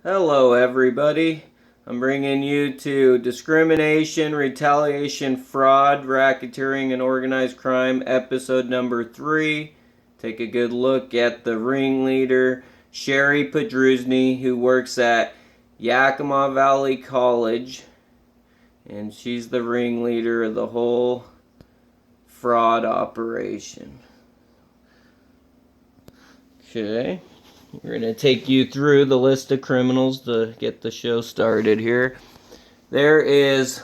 Hello everybody, I'm bringing you to Discrimination, Retaliation, Fraud, Racketeering, and Organized Crime, episode number 3. Take a good look at the ringleader, Sherry Pedrusny, who works at Yakima Valley College, and she's the ringleader of the whole fraud operation. Okay. We're going to take you through the list of criminals to get the show started here. There is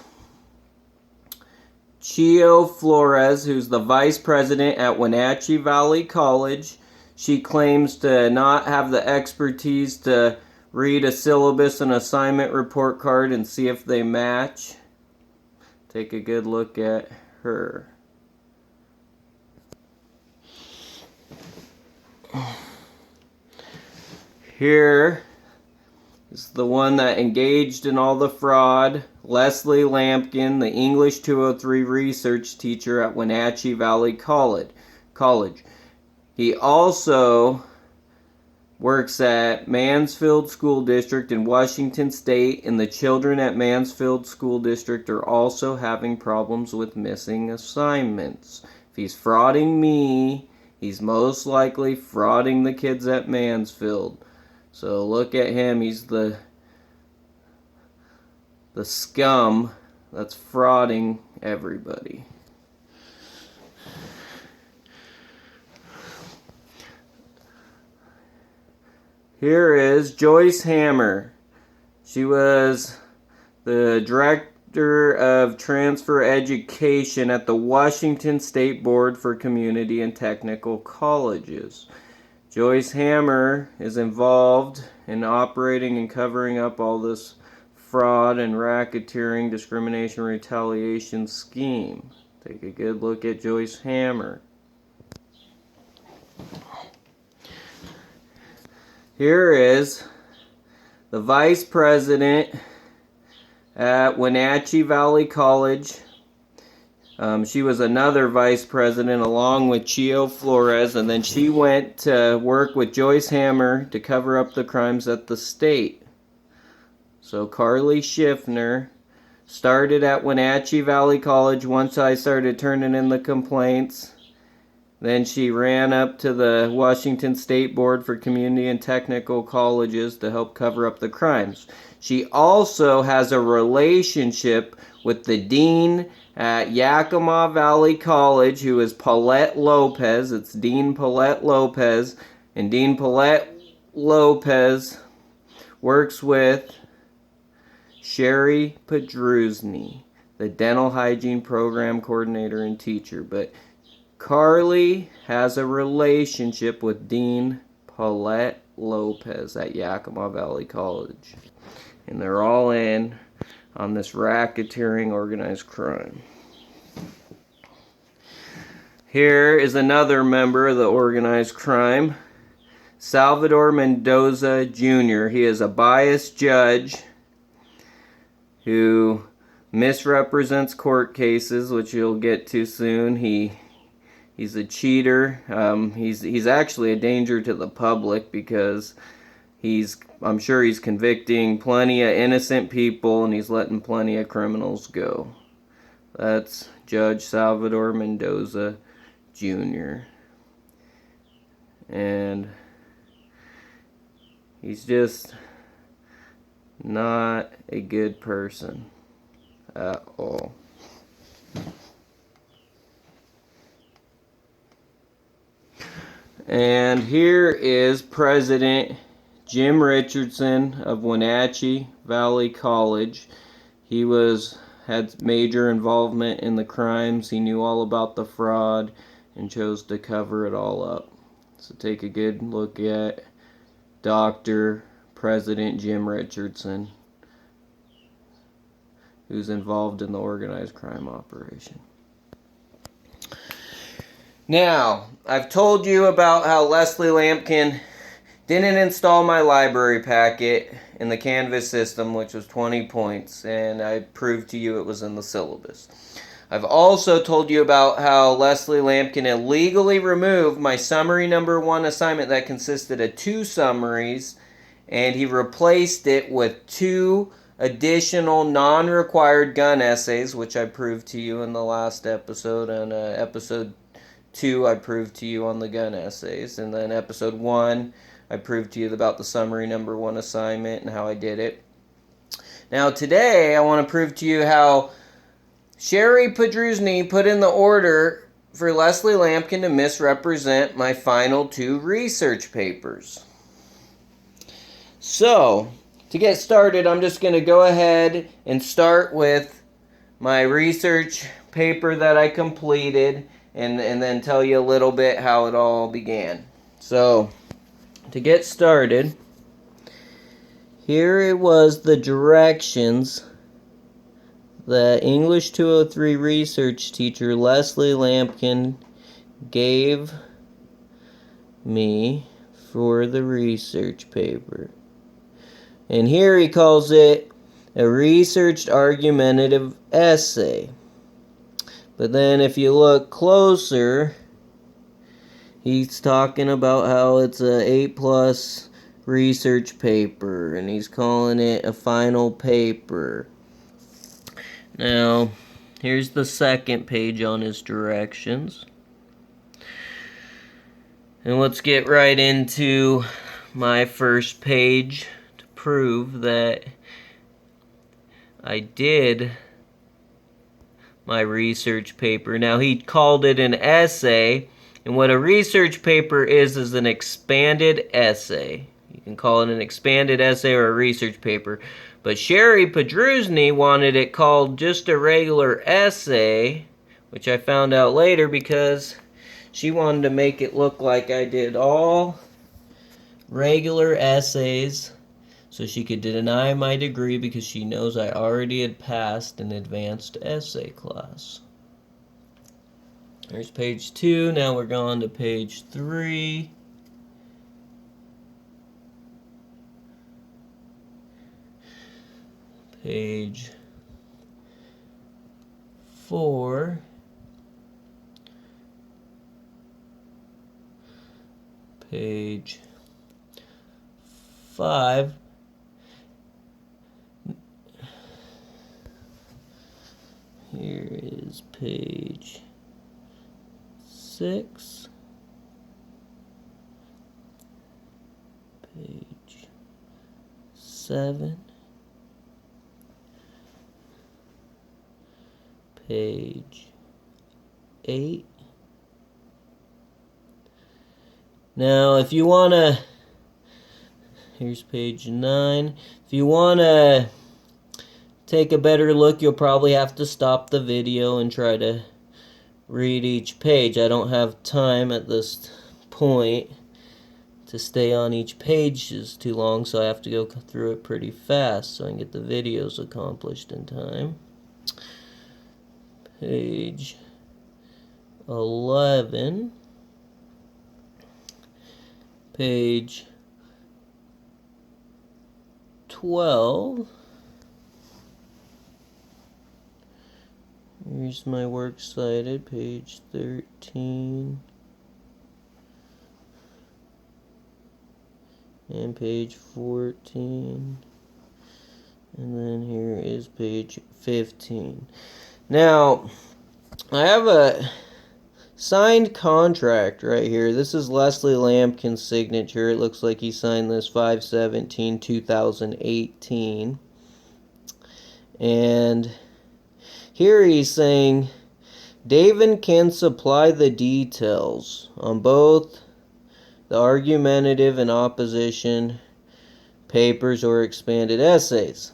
Chio Flores, who's the vice president at Wenatchee Valley College. She claims to not have the expertise to read a syllabus and assignment report card and see if they match. Take a good look at her. Here is the one that engaged in all the fraud, Leslie Lampkin, the English 203 research teacher at Wenatchee Valley College. He also works at Mansfield School District in Washington State, and the children at Mansfield School District are also having problems with missing assignments. If he's frauding me, he's most likely frauding the kids at Mansfield. So look at him, he's the scum that's frauding everybody. Here is Joyce Hammer. She was the director of transfer education at the Washington State Board for Community and Technical Colleges. Joyce Hammer is involved in operating and covering up all this fraud and racketeering, discrimination, retaliation scheme. Take a good look at Joyce Hammer. Here is the vice president at Wenatchee Valley College. She was another vice president along with Chio Flores, and then she went to work with Joyce Hammer to cover up the crimes at the state. So Carly Schiffner started at Wenatchee Valley College once I started turning in the complaints. Then she ran up to the Washington State Board for Community and Technical Colleges to help cover up the crimes. She also has a relationship with the dean at Yakima Valley College, who is Paulette Lopez. It's Dean Paulette Lopez. And Dean Paulette Lopez works with Sherry Pedrusny, the dental hygiene program coordinator and teacher. But Carly has a relationship with Dean Paulette Lopez at Yakima Valley College. And they're all in on this racketeering organized crime. Here is another member of the organized crime, Salvador Mendoza Jr. He is a biased judge who misrepresents court cases, which you'll get to soon. He's a cheater. He's actually a danger to the public because I'm sure he's convicting plenty of innocent people and he's letting plenty of criminals go. That's Judge Salvador Mendoza Jr. And he's just not a good person at all. And here is President Jim Richardson of Wenatchee Valley College. He had major involvement in the crimes. He knew all about the fraud and chose to cover it all up. So take a good look at Dr. President Jim Richardson, who's involved in the organized crime operation. Now, I've told you about how Leslie Lampkin didn't install my library packet in the Canvas system, which was 20 points, and I proved to you it was in the syllabus. I've also told you about how Leslie Lampkin illegally removed my summary number 1 assignment that consisted of 2 summaries and he replaced it with 2 additional non-required gun essays, which I proved to you in the last episode. On episode 2, I proved to you on the gun essays, and then episode 1, I proved to you about the summary number 1 assignment and how I did it. Now today, I want to prove to you how Sherry Podruzny put in the order for Leslie Lampkin to misrepresent my final 2 research papers. So, to get started, I'm just going to go ahead and start with my research paper that I completed and then tell you a little bit how it all began. So, to get started, here it was the directions that English 203 research teacher Leslie Lampkin gave me for the research paper. And here he calls it a researched argumentative essay. But then if you look closer, he's talking about how it's a 8+ research paper, and he's calling it a final paper. Now, here's the second page on his directions. And let's get right into my first page to prove that I did my research paper. Now, he called it an essay, and what a research paper is an expanded essay. You can call it an expanded essay or a research paper. But Sherry Podruzny wanted it called just a regular essay, which I found out later because she wanted to make it look like I did all regular essays so she could deny my degree because she knows I already had passed an advanced essay class. There's page 2. Now we're going to page 3. Page 4. Page 5. Here is page 6. Page 7. Page 8. Now, if you want to, here's page 9. If you want to take a better look, you'll probably have to stop the video and try to read each page. I don't have time at this point to stay on each page is too long, so I have to go through it pretty fast so I can get the videos accomplished in time. Page 11, page 12, here's my works cited, page 13, and page 14, and then here is page 15. Now, I have a signed contract right here. This is Leslie Lampkin's signature. It looks like he signed this 5/17/2018. And here he's saying, David can supply the details on both the argumentative and opposition papers or expanded essays.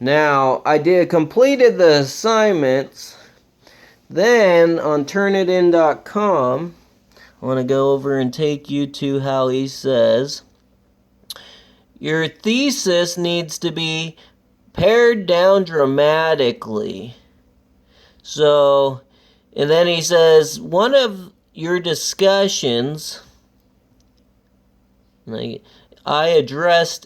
Now, I completed the assignments. Then, on Turnitin.com, I want to go over and take you to how he says, your thesis needs to be pared down dramatically. So, and then he says, one of your discussions, I addressed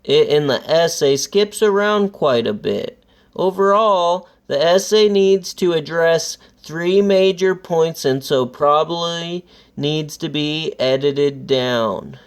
it in the essay, skips around quite a bit. Overall, the essay needs to address 3 major points and so probably needs to be edited down.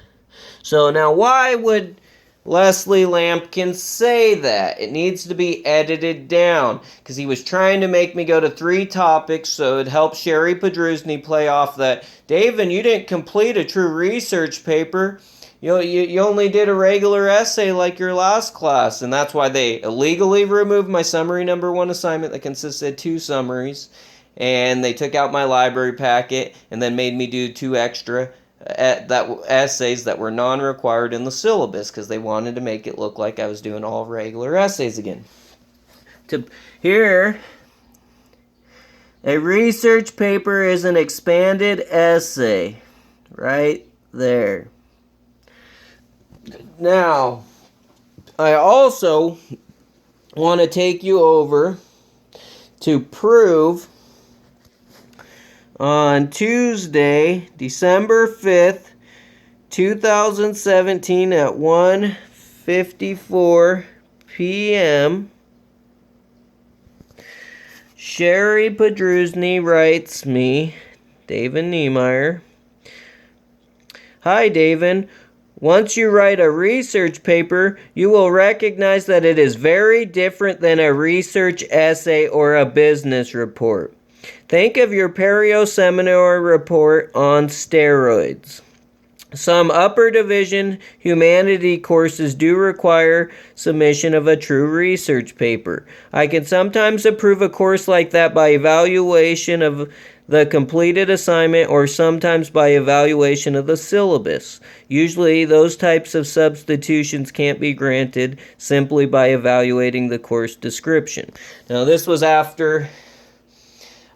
So now why would Leslie Lampkin say that? It needs to be edited down, because he was trying to make me go to 3 topics so it'd help Sherry Podrusny play off that, David, you didn't complete a true research paper. You only did a regular essay like your last class, and that's why they illegally removed my summary number 1 assignment that consisted of 2 summaries, and they took out my library packet and then made me do 2 extra essays that were non-required in the syllabus because they wanted to make it look like I was doing all regular essays again. Here, a research paper is an expanded essay, right there. Now, I also want to take you over to prove on Tuesday, December 5th, 2017 at 1:54 p.m., Sherry Podrusny writes me, David Niemeyer, "Hi, David. Once you write a research paper, you will recognize that it is very different than a research essay or a business report. Think of your perio seminar report on steroids. Some upper division humanity courses do require submission of a true research paper. I can sometimes approve a course like that by evaluation of the completed assignment or sometimes by evaluation of the syllabus. Usually, those types of substitutions can't be granted simply by evaluating the course description." Now, this was after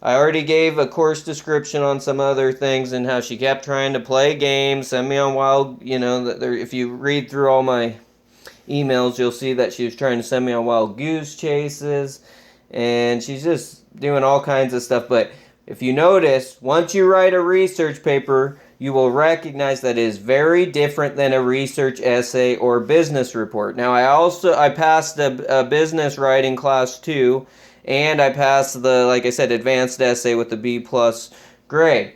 I already gave a course description on some other things and how she kept trying to play games, send me on wild, if you read through all my emails, you'll see that she was trying to send me on wild goose chases, and she's just doing all kinds of stuff. But if you notice, once you write a research paper, you will recognize that it is very different than a research essay or business report. Now, I passed a business writing class too, and I passed the, like I said, advanced essay with the B+ grade.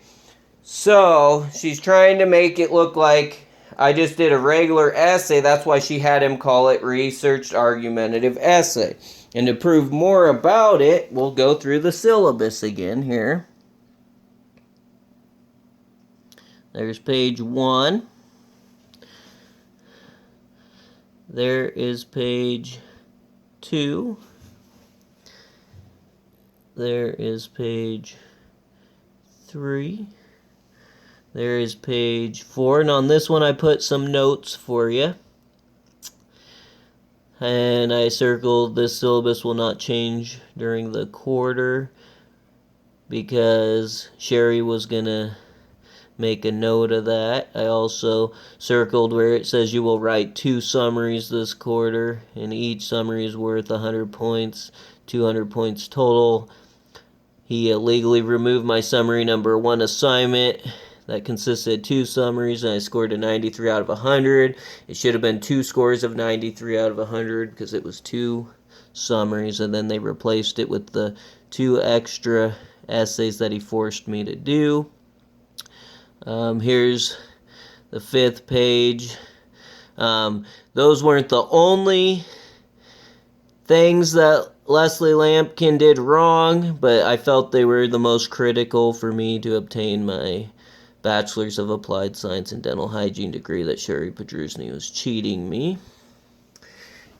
So, she's trying to make it look like I just did a regular essay. That's why she had him call it research argumentative essay. And to prove more about it, we'll go through the syllabus again here. There's page 1. There is page 2. There is page 3. There is page 4. And on this one I put some notes for you. And I circled this syllabus will not change during the quarter because Sherry was going to make a note of that. I also circled where it says you will write 2 summaries this quarter, and each summary is worth 100 points, 200 points total. He illegally removed my summary number 1 assignment that consisted of 2 summaries, and I scored a 93 out of 100. It should have been 2 scores of 93 out of 100 because it was 2 summaries, and then they replaced it with the 2 extra essays that he forced me to do. Here's the 5th page. Those weren't the only things that Leslie Lampkin did wrong, but I felt they were the most critical for me to obtain my Bachelor's of Applied Science in Dental Hygiene degree that Sherry Podrusny was cheating me.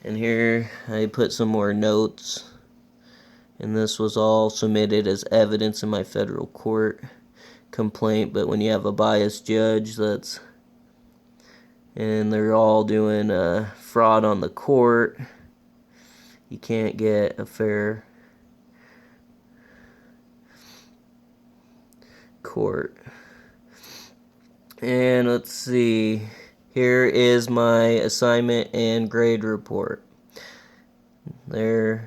And here I put some more notes, and this was all submitted as evidence in my federal court complaint. But when you have a biased judge and they're all doing fraud on the court, you can't get a fair court. And let's see, here is my assignment and grade report. There's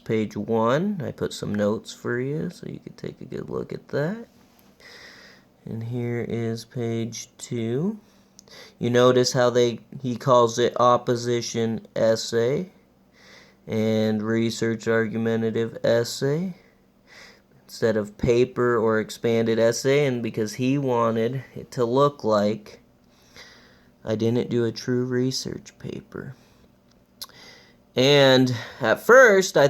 page 1. I put some notes for you so you could take a good look at that. And here is page 2. You notice how he calls it opposition essay and research argumentative essay instead of paper or expanded essay, and because he wanted it to look like I didn't do a true research paper. And at first, I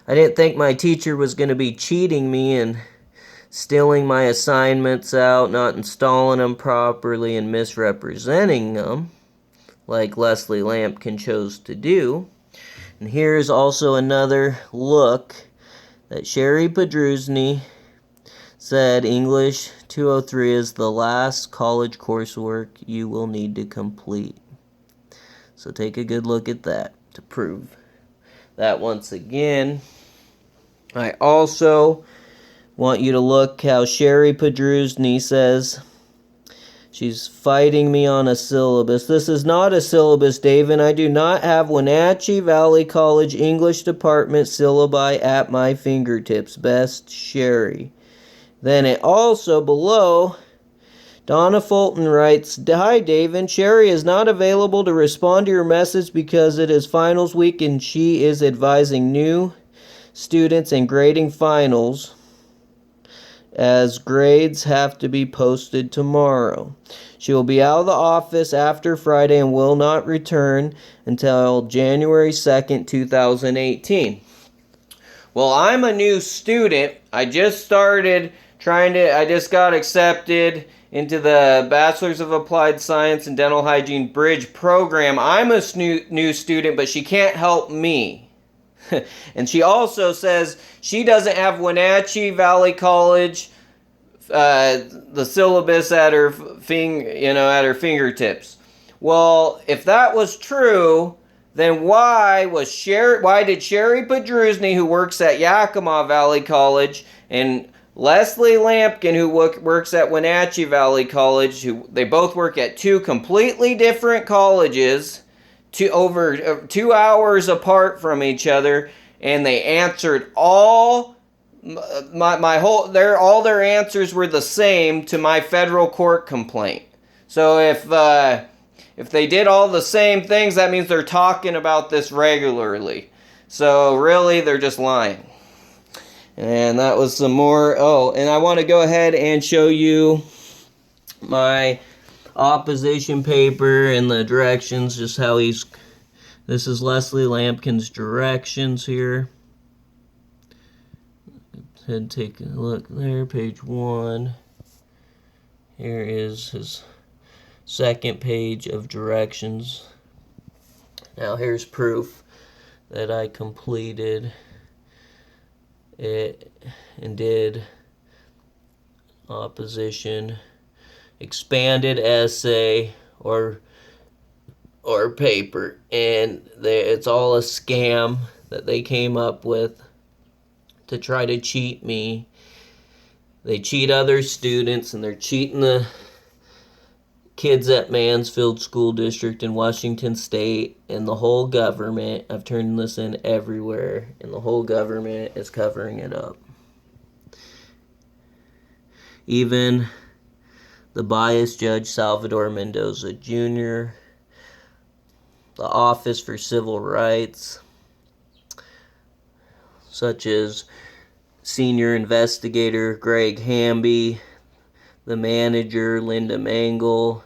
didn't think my teacher was going to be cheating me and stealing my assignments out, not installing them properly, and misrepresenting them, like Leslie Lampkin chose to do. And here's also another look that Sherry Pedrusny said English 203 is the last college coursework you will need to complete. So take a good look at that to prove that once again. I also want you to look how Sherry Pedrusny says she's fighting me on a syllabus. This is not a syllabus, David. I do not have Wenatchee Valley College English Department syllabi at my fingertips. Best, Sherry. Then it also below, Donna Fulton writes, "Hi, David. Sherry is not available to respond to your message because it is finals week and she is advising new students and grading finals as grades have to be posted tomorrow. She will be out of the office after Friday and will not return until January 2nd, 2018. Well, I'm a new student. I just got accepted into the Bachelor's of Applied Science and Dental Hygiene Bridge program. I'm a new student, but she can't help me. And she also says she doesn't have Wenatchee Valley College, the syllabus at her fingertips. Well, if that was true, then why did Sherry Pedrusny, who works at Yakima Valley College, and Leslie Lampkin, who works at Wenatchee Valley College, they both work at two completely different colleges, over 2 hours apart from each other, and they answered all their answers were the same to my federal court complaint. So if they did all the same things, that means they're talking about this regularly. So really, they're just lying. And that was some more. Oh, and I want to go ahead and show you my opposition paper and the directions, just how this is Leslie Lampkin's directions here. And take a look there, page 1. Here is his second page of directions. Now here's proof that I completed it and did opposition, expanded essay, or paper, and it's all a scam that they came up with to try to cheat me. They cheat other students, and they're cheating the kids at Mansfield School District in Washington State and the whole government. I've turned this in everywhere, and the whole government is covering it up. Even the biased Judge Salvador Mendoza Jr., the Office for Civil Rights, such as Senior Investigator Greg Hamby, the manager Linda Mangle,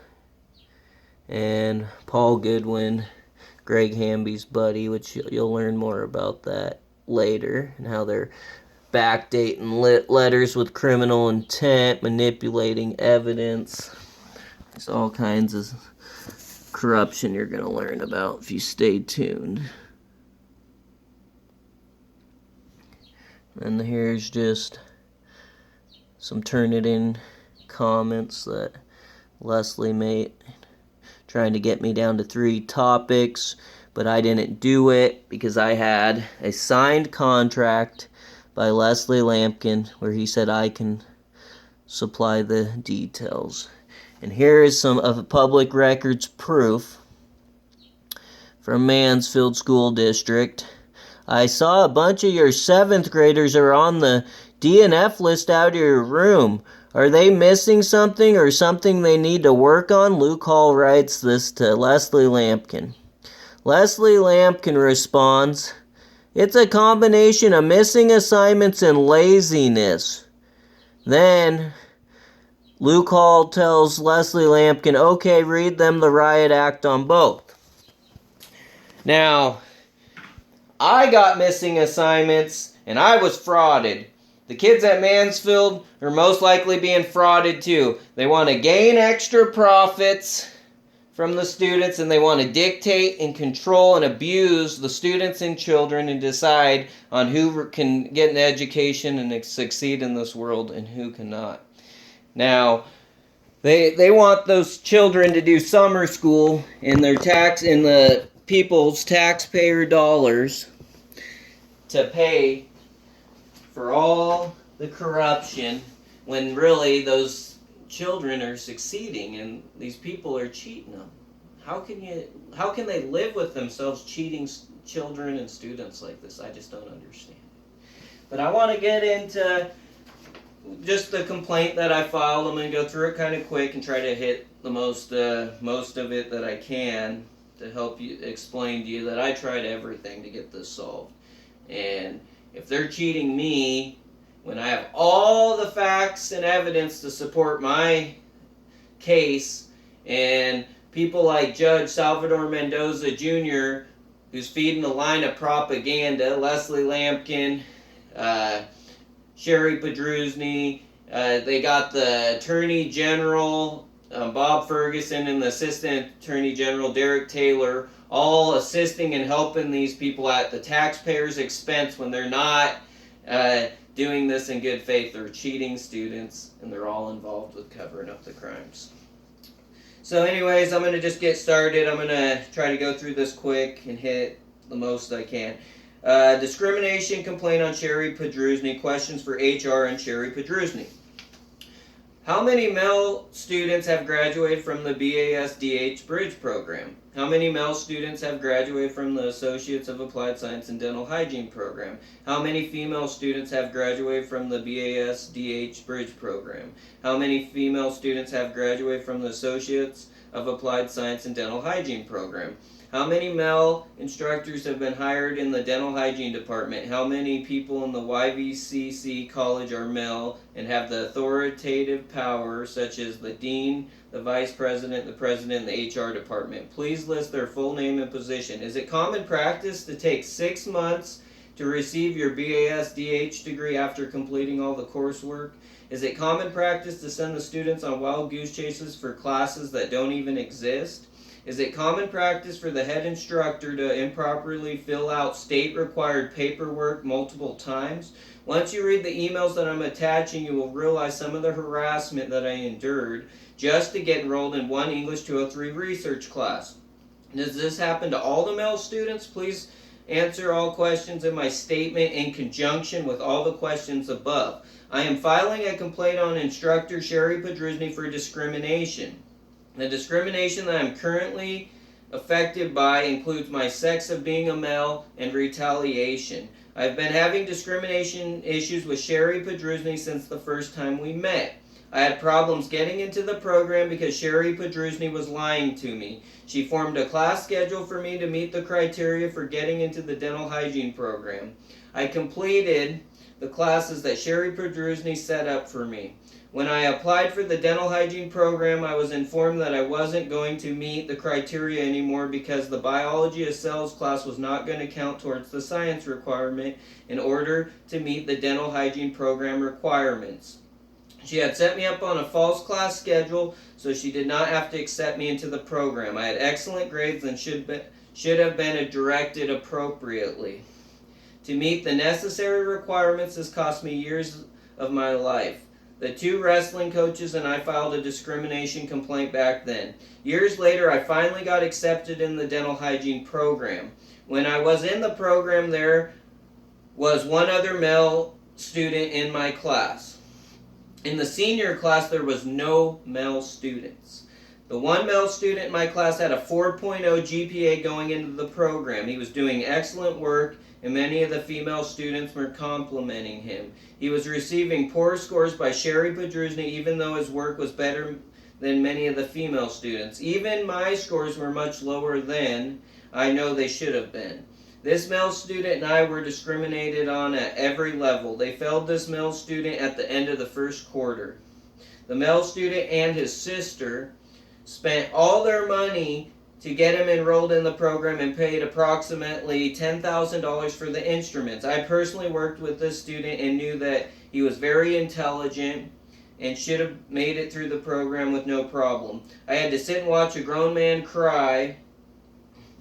and Paul Goodwin, Greg Hamby's buddy, which you'll learn more about that later, and how they're backdating letters with criminal intent, manipulating evidence. There's all kinds of corruption you're going to learn about if you stay tuned. And here's just some Turnitin comments that Leslie made, trying to get me down to 3 topics, but I didn't do it because I had a signed contract by Leslie Lampkin where he said I can supply the details. And here is some of public records proof from Mansfield School District. I saw a bunch of your 7th graders are on the DNF list out of your room. Are they missing something or something they need to work on? Luke Hall writes this to Leslie Lampkin. Leslie Lampkin responds, "It's a combination of missing assignments and laziness." Then Luke Hall tells Leslie Lampkin, okay, read them the riot act on both. Now, I got missing assignments, and I was frauded. The kids at Mansfield are most likely being frauded too. They want to gain extra profits from the students, and they want to dictate and control and abuse the students and children and decide on who can get an education and succeed in this world and who cannot. Now, they want those children to do summer school in the people's taxpayer dollars to pay for all the corruption when really those children are succeeding and these people are cheating them. How can they live with themselves cheating children and students like this? I just don't understand. But I want to get into just the complaint that I filed. I'm going to go through it kind of quick and try to hit the most of it that I can to help you explain to you that I tried everything to get this solved. And if they're cheating me when I have all the facts and evidence to support my case, and people like Judge Salvador Mendoza Jr., who's feeding the line of propaganda, Leslie Lampkin, Sherry Pedrusny, they got the Attorney General, Bob Ferguson, and the Assistant Attorney General, Derek Taylor, all assisting and helping these people at the taxpayers' expense when they're not doing this in good faith. They're cheating students, and they're all involved with covering up the crimes. So anyways, I'm going to just get started. I'm going to try to go through this quick and hit the most I can. Discrimination complaint on Sherry Pedrusny. Questions for HR and Sherry Pedrusny. How many male students have graduated from the BASDH Bridge program? How many male students have graduated from the Associates of Applied Science and Dental Hygiene program? How many female students have graduated from the BASDH Bridge program? How many female students have graduated from the Associates of Applied Science and Dental Hygiene program? How many male instructors have been hired in the dental hygiene department? How many people in the YVCC college are male and have the authoritative power, such as the dean, the vice president, the president, and the HR department? Please list their full name and position. Is it common practice to take 6 months to receive your BASDH degree after completing all the coursework? Is it common practice to send the students on wild goose chases for classes that don't even exist? Is it common practice for the head instructor to improperly fill out state-required paperwork multiple times? Once you read the emails that I'm attaching, you will realize some of the harassment that I endured just to get enrolled in one English 203 research class. Does this happen to all the male students? Please answer all questions in my statement in conjunction with all the questions above. I am filing a complaint on instructor Sherry Pedrusny for discrimination. The discrimination that I'm currently affected by includes my sex of being a male and retaliation. I've been having discrimination issues with Sherry Pedrusny since the first time we met. I had problems getting into the program because Sherry Pedrusny was lying to me. She formed a class schedule for me to meet the criteria for getting into the dental hygiene program. I completed the classes that Sherry Pedrusny set up for me. When I applied for the dental hygiene program, I was informed that I wasn't going to meet the criteria anymore because the biology of cells class was not going to count towards the science requirement in order to meet the dental hygiene program requirements. She had set me up on a false class schedule, so she did not have to accept me into the program. I had excellent grades and should have been directed appropriately. To meet the necessary requirements has cost me years of my life. The 2 wrestling coaches and I filed a discrimination complaint back then. Years later, I finally got accepted in the dental hygiene program. When I was in the program, there was one other male student in my class. In the senior class, there was no male students. The one male student in my class had a 4.0 GPA going into the program. He was doing excellent work, and many of the female students were complimenting him. He was receiving poor scores by Sherry Pedrusny, even though his work was better than many of the female students. Even my scores were much lower than I know they should have been. This male student and I were discriminated on at every level. They failed this male student at the end of the first quarter. The male student and his sister spent all their money to get him enrolled in the program and paid approximately $10,000 for the instruments. I personally worked with this student and knew that he was very intelligent and should have made it through the program with no problem. I had to sit and watch a grown man cry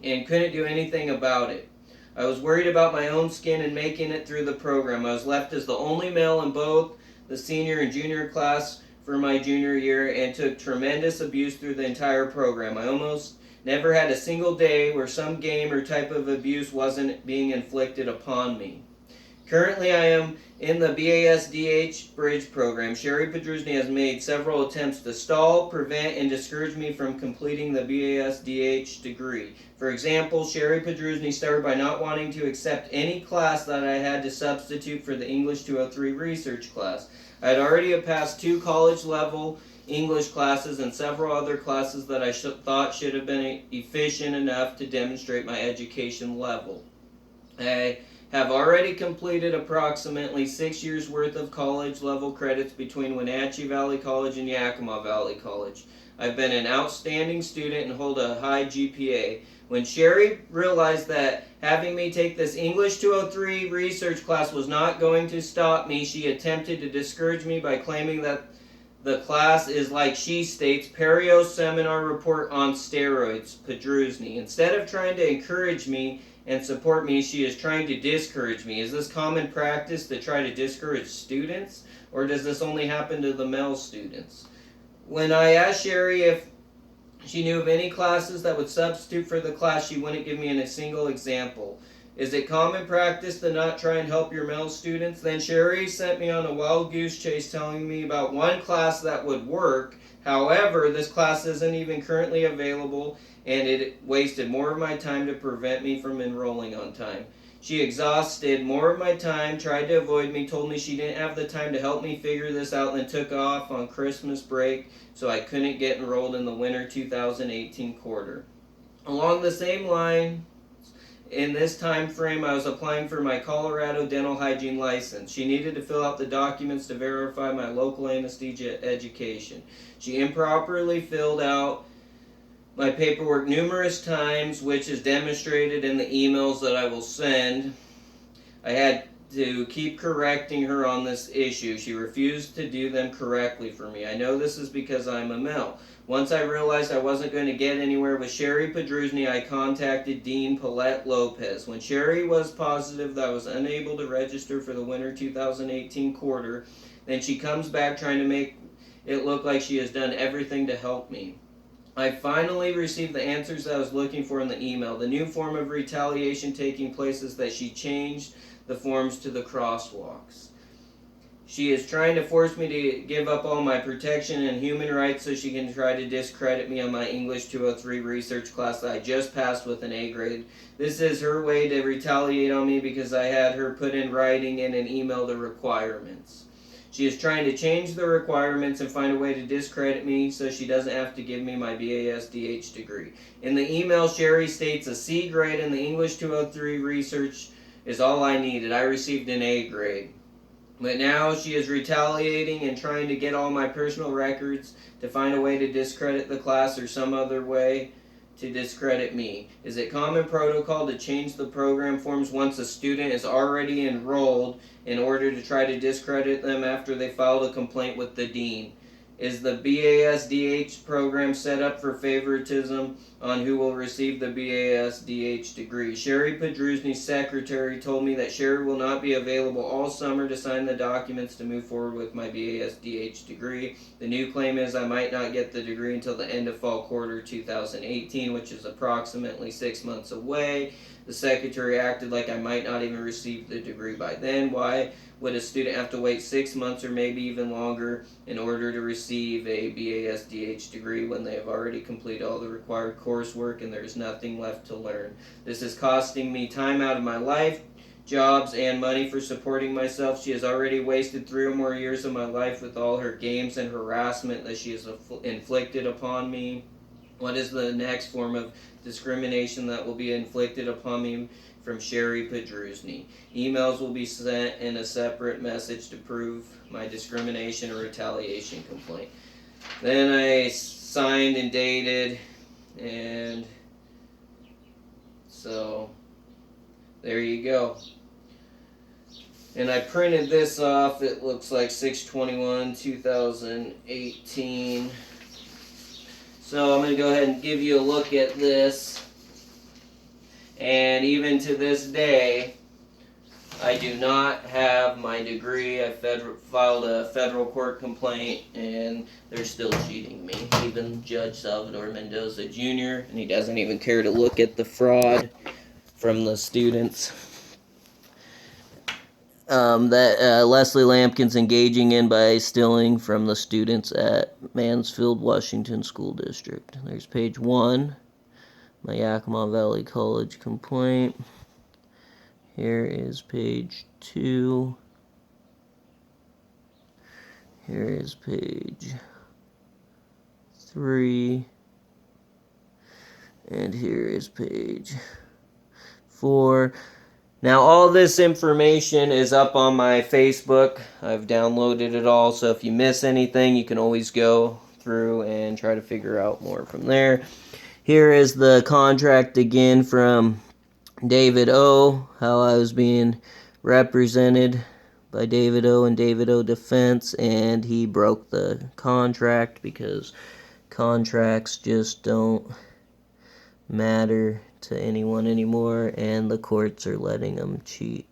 and couldn't do anything about it. I was worried about my own skin and making it through the program. I was left as the only male in both the senior and junior class for my junior year and took tremendous abuse through the entire program. I almost never had a single day where some game or type of abuse wasn't being inflicted upon me. Currently, I am in the BASDH Bridge program. Sherry Pedrusny has made several attempts to stall, prevent, and discourage me from completing the BASDH degree. For example, Sherry Pedrusny started by not wanting to accept any class that I had to substitute for the English 203 research class. I had already passed 2 college-level English classes and several other classes that I thought should have been efficient enough to demonstrate my education level. I have already completed approximately 6 years worth of college level credits between Wenatchee Valley College and Yakima Valley College. I've been an outstanding student and hold a high GPA. When Sherry realized that having me take this English 203 research class was not going to stop me, she attempted to discourage me by claiming that the class is, like she states, Perio seminar report on steroids, Pedrusny. Instead of trying to encourage me and support me, she is trying to discourage me. Is this common practice to try to discourage students, or does this only happen to the male students? When I asked Sherry if she knew of any classes that would substitute for the class, she wouldn't give me a single example. Is it common practice to not try and help your male students? Then Sherry sent me on a wild goose chase telling me about one class that would work. However, this class isn't even currently available, and it wasted more of my time to prevent me from enrolling on time. She exhausted more of my time, tried to avoid me, told me she didn't have the time to help me figure this out, and then took off on Christmas break so I couldn't get enrolled in the winter 2018 quarter. Along the same line, in this time frame, I was applying for my Colorado dental hygiene license. She needed to fill out the documents to verify my local anesthesia education. She improperly filled out my paperwork numerous times, which is demonstrated in the emails that I will send. I had to keep correcting her on this issue. She refused to do them correctly for me. I know this is because I'm a male. Once I realized I wasn't going to get anywhere with Sherry Pedrusny, I contacted Dean Paulette Lopez. When Sherry was positive that I was unable to register for the winter 2018 quarter, then she comes back trying to make it look like she has done everything to help me. I finally received the answers that I was looking for in the email. The new form of retaliation taking place is that she changed the forms to the crosswalks. She is trying to force me to give up all my protection and human rights so she can try to discredit me on my English 203 research class that I just passed with an A grade. This is her way to retaliate on me because I had her put in writing in an email the requirements. She is trying to change the requirements and find a way to discredit me so she doesn't have to give me my BASDH degree. In the email, Sherry states a C grade in the English 203 research is all I needed. I received an A grade. But now she is retaliating and trying to get all my personal records to find a way to discredit the class or some other way to discredit me. Is it common protocol to change the program forms once a student is already enrolled in order to try to discredit them after they filed a complaint with the dean? Is the BASDH program set up for favoritism on who will receive the BASDH degree? Sherry Pedrusny's secretary told me that Sherry will not be available all summer to sign the documents to move forward with my BASDH degree. The new claim is I might not get the degree until the end of fall quarter 2018, which is approximately 6 months away. The secretary acted like I might not even receive the degree by then. Why would a student have to wait 6 months or maybe even longer in order to receive a BASDH degree when they have already completed all the required coursework and there is nothing left to learn? This is costing me time out of my life, jobs, and money for supporting myself. She has already wasted 3 or more years of my life with all her games and harassment that she has inflicted upon me. What is the next form of discrimination that will be inflicted upon me from Sherry Pedrusny? Emails will be sent in a separate message to prove my discrimination or retaliation complaint. Then I signed and dated, and so there you go. And I printed this off. It looks like 6/21/2018. So I'm going to go ahead and give you a look at this. And even to this day, I do not have my degree. I filed a federal court complaint, and they're still cheating me. Even Judge Salvador Mendoza Jr., and he doesn't even care to look at the fraud from the students that Leslie Lampkin's engaging in by stealing from the students at Mansfield, Washington School District. There's page 1, my Yakima Valley College complaint. Here is page 2. Here is page 3. And here is page 4. Now, all this information is up on my Facebook. I've downloaded it all, so if you miss anything, you can always go through and try to figure out more from there. Here is the contract again from David O., how I was being represented by David O. and David O. Defense, and he broke the contract because contracts just don't matter to anyone anymore, and the courts are letting them cheat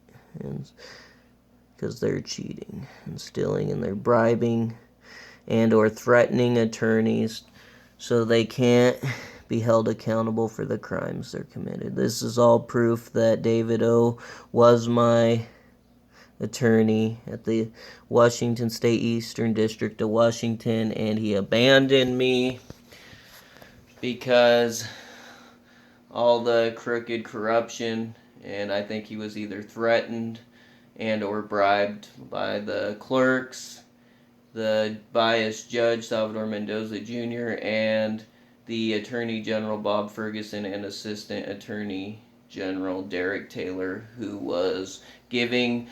because they're cheating and stealing, and they're bribing and or threatening attorneys so they can't be held accountable for the crimes they're committed. This is all proof that David O. was my attorney at the Washington State Eastern District of Washington, and he abandoned me because all the crooked corruption, and I think he was either threatened and or bribed by the clerks, the biased judge Salvador Mendoza Jr., and the Attorney General Bob Ferguson and Assistant Attorney General Derek Taylor, who was giving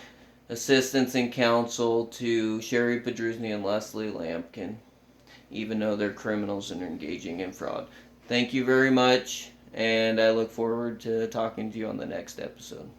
assistance and counsel to Sherry Pedrusny and Leslie Lampkin, even though they're criminals and are engaging in fraud. Thank you very much, and I look forward to talking to you on the next episode.